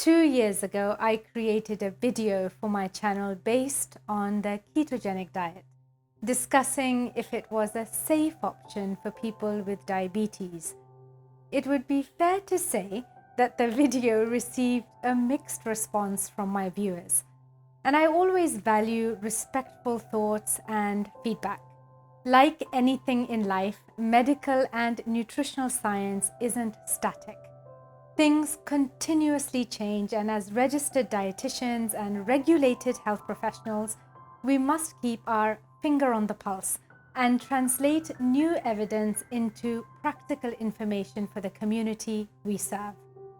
2 years ago, I created a video for my channel based on the ketogenic diet, discussing if it was a safe option for people with diabetes. It would be fair to say that the video received a mixed response from my viewers, and I always value respectful thoughts and feedback. Like anything in life, medical and nutritional science isn't static. Things continuously change, and as registered dietitians and regulated health professionals, we must keep our finger on the pulse and translate new evidence into practical information for the community we serve.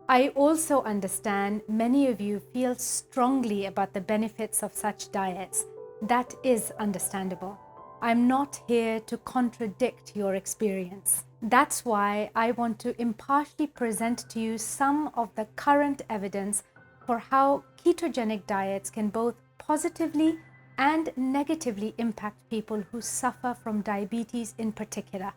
I also understand many of you feel strongly about the benefits of such diets. That is understandable. I'm not here to contradict your experience. That's why I want to impartially present to you some of the current evidence for how ketogenic diets can both positively and negatively impact people who suffer from diabetes in particular.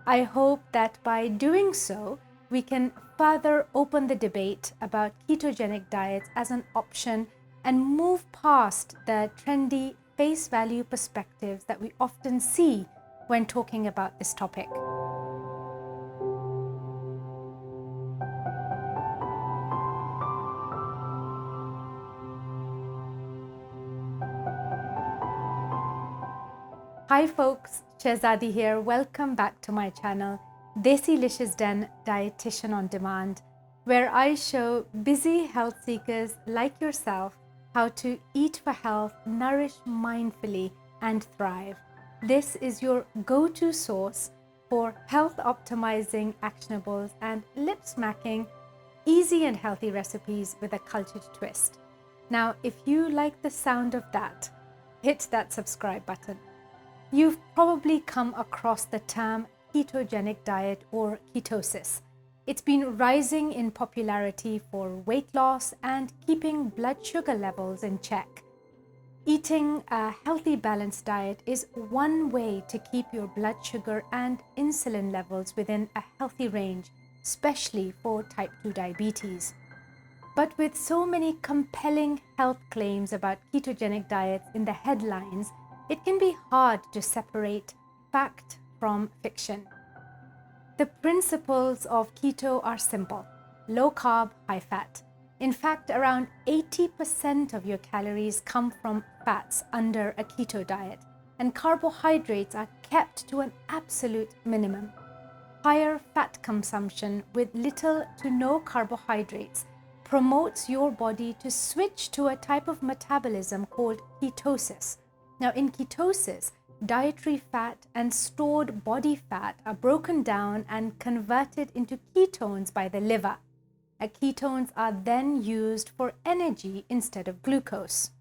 I hope that by doing so, we can further open the debate about ketogenic diets as an option and move past the trendy face value perspectives that we often see when talking about this topic. Hi folks, Shahzadi here. Welcome back to my channel, Desi Licious Dietitian on Demand, where I show busy health seekers like yourself how to eat for health, nourish mindfully, and thrive. This is your go-to source for health optimizing actionables and lip-smacking, easy and healthy recipes with a cultured twist. Now, if you like the sound of that, hit that subscribe button. You've probably come across the term ketogenic diet or ketosis. It's been rising in popularity for weight loss and keeping blood sugar levels in check. Eating a healthy, balanced diet is one way to keep your blood sugar and insulin levels within a healthy range, especially for type 2 diabetes. But with so many compelling health claims about ketogenic diets in the headlines, it can be hard to separate fact from fiction. The principles of keto are simple: low carb, high fat. In fact, around 80% of your calories come from fats under a keto diet, and carbohydrates are kept to an absolute minimum. Higher fat consumption with little to no carbohydrates promotes your body to switch to a type of metabolism called ketosis. Now, in ketosis, dietary fat and stored body fat are broken down and converted into ketones by the liver. Ketones are then used for energy instead of glucose.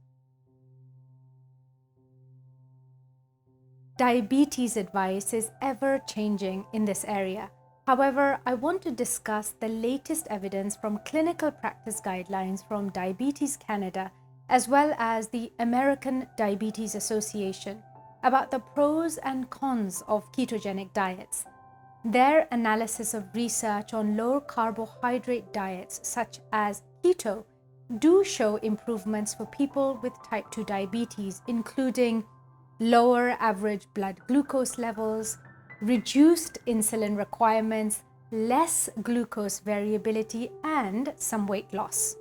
Diabetes advice is ever changing in this area. However, I want to discuss the latest evidence from clinical practice guidelines from Diabetes Canada as well as the American Diabetes Association about the pros and cons of ketogenic diets. Their analysis of research on low carbohydrate diets such as keto do show improvements for people with type 2 diabetes, including lower average blood glucose levels, reduced insulin requirements, less glucose variability, and some weight loss.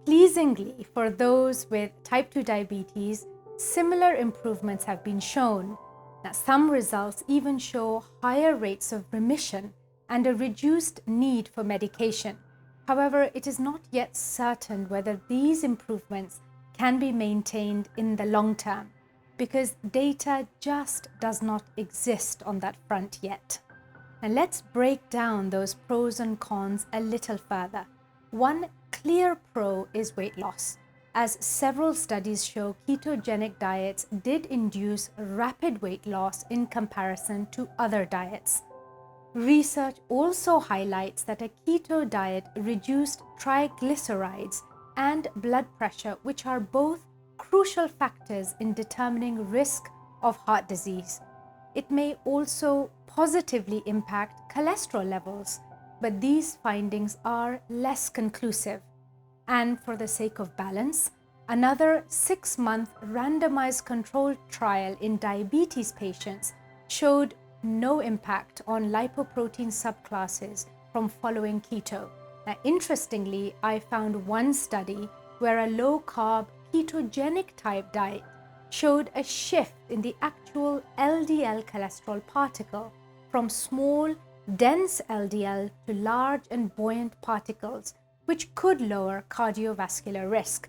Pleasingly, for those with type 2 diabetes, similar improvements have been shown. Now, some results even show higher rates of remission and a reduced need for medication. However, it is not yet certain whether these improvements can be maintained in the long term, because data just does not exist on that front yet. And let's break down those pros and cons a little further. One clear pro is weight loss, as several studies show ketogenic diets did induce rapid weight loss in comparison to other diets. Research also highlights that a keto diet reduced tryglycerides and blood pressure, which are both crucial factors in determining risk of heart disease. It may also positively impact cholesterol levels, but these findings are less conclusive. And for the sake of balance, another 6-month randomized controlled trial in diabetes patients showed no impact on lipoprotein subclasses from following keto. Now, interestingly, I found one study where a low-carb ketogenic type diet showed a shift in the actual LDL cholesterol particle from small, dense LDL to large and buoyant particles, which could lower cardiovascular risk.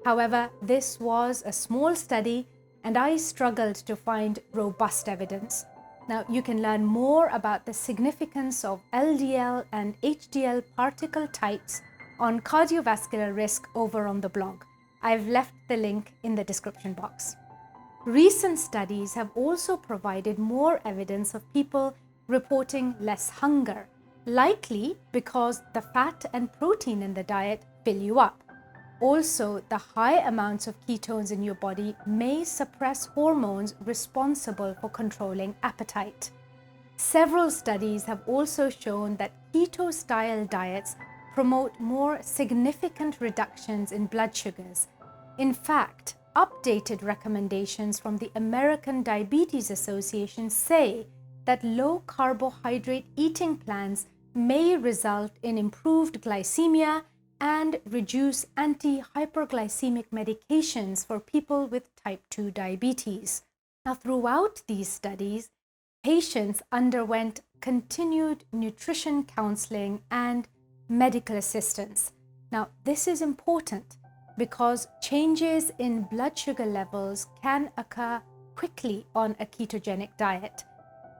However, this was a small study and I struggled to find robust evidence. Now, you can learn more about the significance of LDL and HDL particle types on cardiovascular risk over on the blog. I've left the link in the description box. Recent studies have also provided more evidence of people reporting less hunger, likely because the fat and protein in the diet fill you up. Also, the high amounts of ketones in your body may suppress hormones responsible for controlling appetite. Several studies have also shown that keto-style diets promote more significant reductions in blood sugars. In fact, updated recommendations from the American Diabetes Association say that low carbohydrate eating plans may result in improved glycemia and reduce anti-hyperglycemic medications for people with type 2 diabetes. Now, throughout these studies, patients underwent continued nutrition counseling and medical assistance. Now, this is important because changes in blood sugar levels can occur quickly on a ketogenic diet.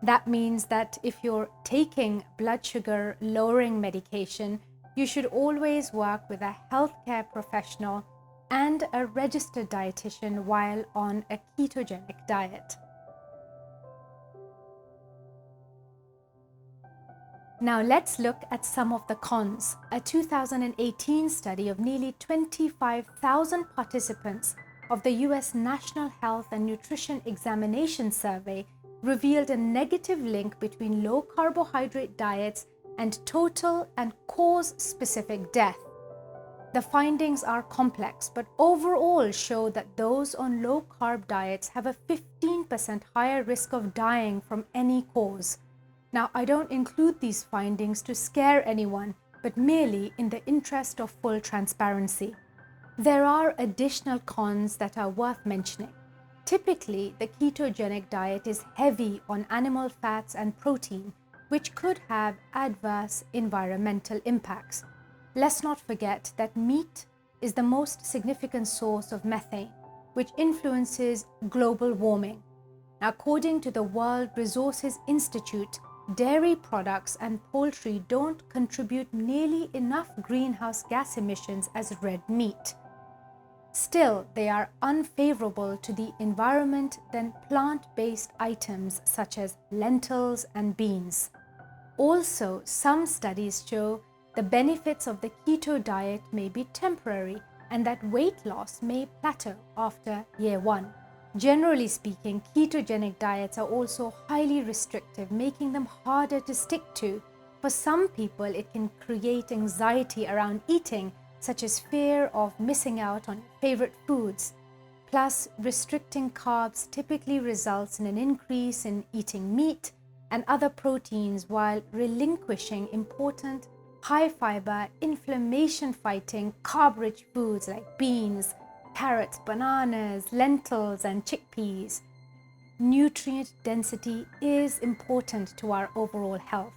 That means that if you're taking blood sugar lowering medication, you should always work with a healthcare professional and a registered dietitian while on a ketogenic diet. Now let's look at some of the cons. A 2018 study of nearly 25,000 participants of the US National Health and Nutrition Examination Survey revealed a negative link between low carbohydrate diets and total and cause-specific death. The findings are complex, but overall show that those on low-carb diets have a 15% higher risk of dying from any cause. Now, I don't include these findings to scare anyone, but merely in the interest of full transparency. There are additional cons that are worth mentioning. Typically, the ketogenic diet is heavy on animal fats and protein, which could have adverse environmental impacts. Let's not forget that meat is the most significant source of methane, which influences global warming. According to the World Resources Institute, dairy products and poultry don't contribute nearly enough greenhouse gas emissions as red meat. Still, they are unfavorable to the environment than plant-based items such as lentils and beans. Also, some studies show the benefits of the keto diet may be temporary and that weight loss may plateau after year 1. Generally speaking, ketogenic diets are also highly restrictive, making them harder to stick to. For some people, it can create anxiety around eating, such as fear of missing out on favorite foods. Plus, restricting carbs typically results in an increase in eating meat and other proteins while relinquishing important high-fiber, inflammation-fighting, carb-rich foods like beans, carrots, bananas, lentils, and chickpeas. Nutrient density is important to our overall health.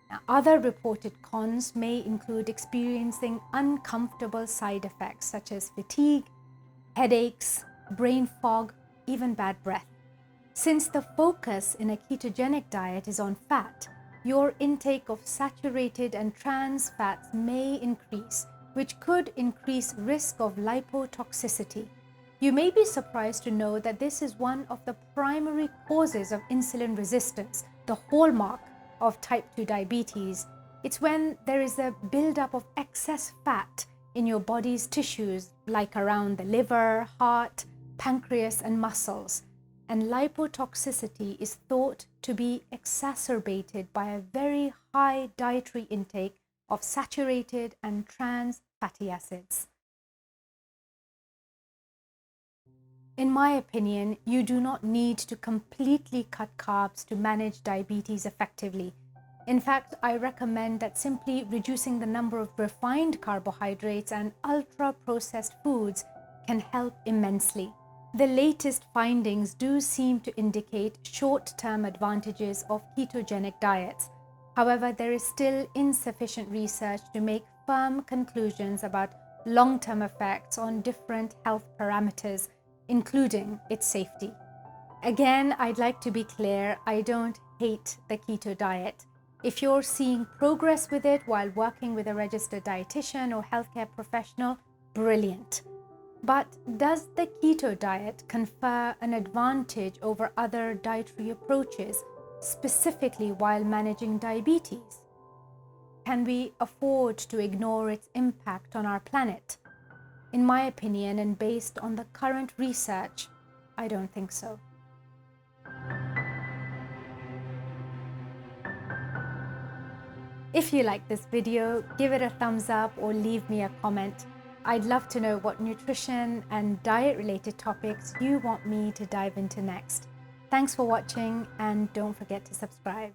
Now, other reported cons may include experiencing uncomfortable side effects such as fatigue, headaches, brain fog, even bad breath. Since the focus in a ketogenic diet is on fat, your intake of saturated and trans fats may increase, which could increase risk of lipotoxicity. You may be surprised to know that this is one of the primary causes of insulin resistance, the hallmark of type 2 diabetes. It's when there is a buildup of excess fat in your body's tissues, like around the liver, heart, pancreas, and muscles. And lipotoxicity is thought to be exacerbated by a very high dietary intake of saturated and trans fatty acids. In my opinion, you do not need to completely cut carbs to manage diabetes effectively. In fact, I recommend that simply reducing the number of refined carbohydrates and ultra-processed foods can help immensely. The latest findings do seem to indicate short-term advantages of ketogenic diets. However, there is still insufficient research to make firm conclusions about long-term effects on different health parameters, including its safety. Again, I'd like to be clear, I don't hate the keto diet. If you're seeing progress with it while working with a registered dietitian or healthcare professional, brilliant. But does the keto diet confer an advantage over other dietary approaches, specifically while managing diabetes? Can we afford to ignore its impact on our planet? In my opinion, and based on the current research, I don't think so. If you like this video, give it a thumbs up or leave me a comment. I'd love to know what nutrition and diet-related topics you want me to dive into next. Thanks for watching, and don't forget to subscribe.